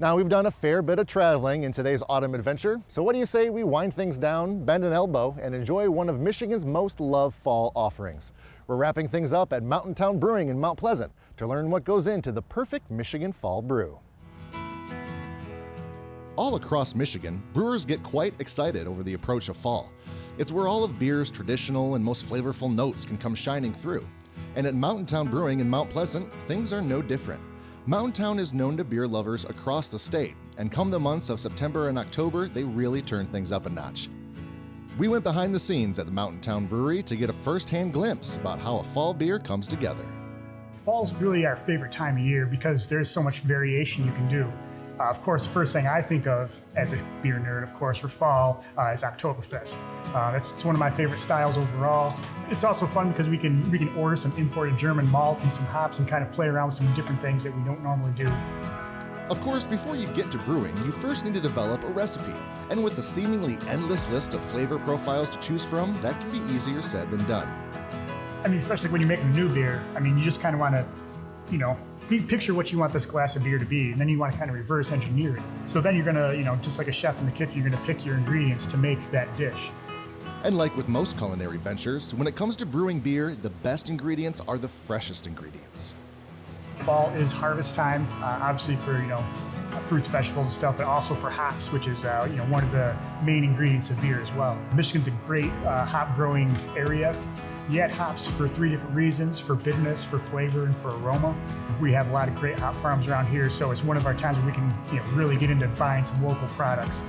Now, we've done a fair bit of traveling in today's autumn adventure, so what do you say we wind things down, bend an elbow, and enjoy one of Michigan's most loved fall offerings? We're wrapping things up at Mountain Town Brewing in Mount Pleasant to learn what goes into the perfect Michigan fall brew. All across Michigan, brewers get quite excited over the approach of fall. It's where all of beer's traditional and most flavorful notes can come shining through. And at Mountain Town Brewing in Mount Pleasant, things are no different. Mountain Town is known to beer lovers across the state, and come the months of September and October, they really turn things up a notch. We went behind the scenes at the Mountain Town Brewery to get a first-hand glimpse about how a fall beer comes together. Fall's really our favorite time of year because there's so much variation you can do. Of course, the first thing I think of as a beer nerd, of course, for fall is Oktoberfest. It's one of my favorite styles overall. It's also fun because we can order some imported German malts and some hops and kind of play around with some different things that we don't normally do. Of course, before you get to brewing, you first need to develop a recipe. And with a seemingly endless list of flavor profiles to choose from, that can be easier said than done. I mean, especially when you make a new beer, I mean, you just kind of want to, picture what you want this glass of beer to be, and then you want to kind of reverse engineer it. So then you're going to, just like a chef in the kitchen, you're going to pick your ingredients to make that dish. And like with most culinary ventures, when it comes to brewing beer, the best ingredients are the freshest ingredients. Fall is harvest time, obviously for, fruits, vegetables and stuff, but also for hops, which is, one of the main ingredients of beer as well. Michigan's a great hop growing area. You add hops for 3 different reasons: for bitterness, for flavor, and for aroma. We have a lot of great hop farms around here, so it's one of our times where we can really get into buying some local products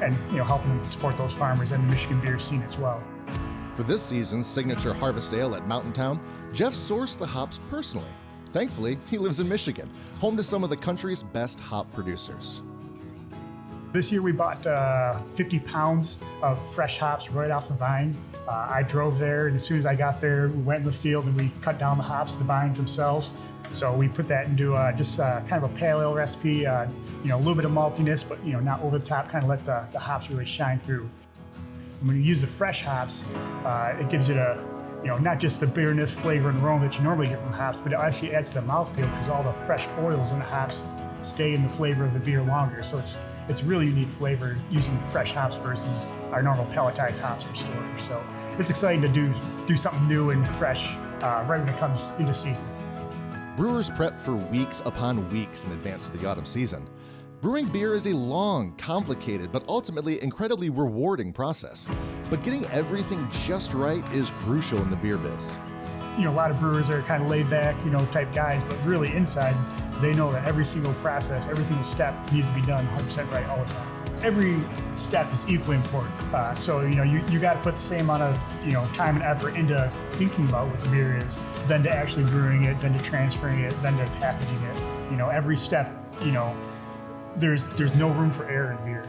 and helping them support those farmers and the Michigan beer scene as well. For this season's signature harvest ale at Mountain Town, Jeff sourced the hops personally. Thankfully, he lives in Michigan, home to some of the country's best hop producers. This year we bought 50 pounds of fresh hops right off the vine. I drove there, and as soon as I got there, we went in the field and we cut down the hops, the vines themselves. So we put that into kind of a pale ale recipe, a little bit of maltiness, but not over the top, kind of let the hops really shine through. And when you use the fresh hops, it gives it not just the bitterness, flavor, and aroma that you normally get from hops, but it actually adds to the mouthfeel because all the fresh oils in the hops stay in the flavor of the beer longer. So it's really unique flavor using fresh hops versus our normal pelletized hops for storage. So it's exciting to do something new and fresh right when it comes into season. Brewers prep for weeks upon weeks in advance of the autumn season. Brewing beer is a long, complicated, but ultimately incredibly rewarding process. But getting everything just right is crucial in the beer biz. A lot of brewers are kind of laid back, type guys, but really inside, they know that every single process, every single step needs to be done 100% right all the time. Every step is equally important. So, you got to put the same amount of, time and effort into thinking about what the beer is, then to actually brewing it, then to transferring it, then to packaging it. Every step, there's no room for error in beer.